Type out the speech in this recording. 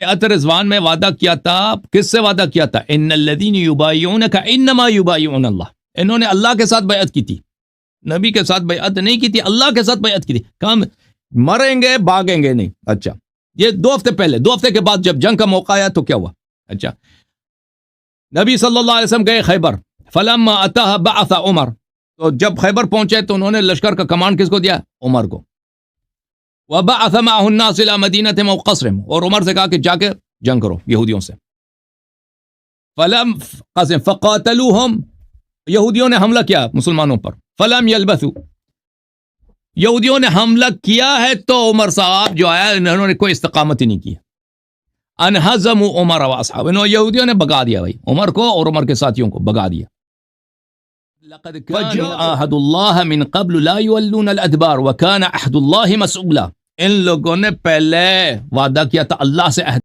بیعت رضوان میں وعدہ کیا تھا، کس سے وعدہ کیا تھا؟ ان الذین یبایعونک انما یبایعون اللہ، انہوں نے اللہ کے ساتھ بیعت کی تھی، نبی کے ساتھ بیعت نہیں کی تھی، اللہ کے ساتھ بیعت کی تھی. کام مریں گے بھاگیں گے نہیں. اچھا یہ 2 ہفتے پہلے، 2 ہفتے کے بعد جب جنگ کا موقع آیا تو کیا ہوا؟ اچھا نبی صلی اللہ علیہ وسلم گئے خیبر، فلما اتاها بعث عمر، تو جب خیبر پہنچے تو انہوں نے لشکر کا کمانڈ کس کو دیا؟ عمر کو. وبعث معه الناس الى مدینہ وقصرهم، اور عمر سے کہا کہ جا کے جنگ کرو یہودیوں سے. فلم قسم فقاتلوهم، یہودیوں نے حملہ کیا مسلمانوں پر. فلم يلبثوا، یہودیوں نے حملہ کیا ہے تو عمر صاحب جو آیا انہوں نے کوئی استقامت ہی نہیں کی. انہزموا عمر واصحاب، انہوں یہودیوں نے بگا دیا بھائی عمر کو اور عمر کے ساتھیوں کو بگا دیا. لقد كانوا عاهدوا الله من قبل لا يولون الادبار وكان عهد الله مسؤولا، ان لوگوں نے پہلے وعدہ کیا تھا اللہ سے عہد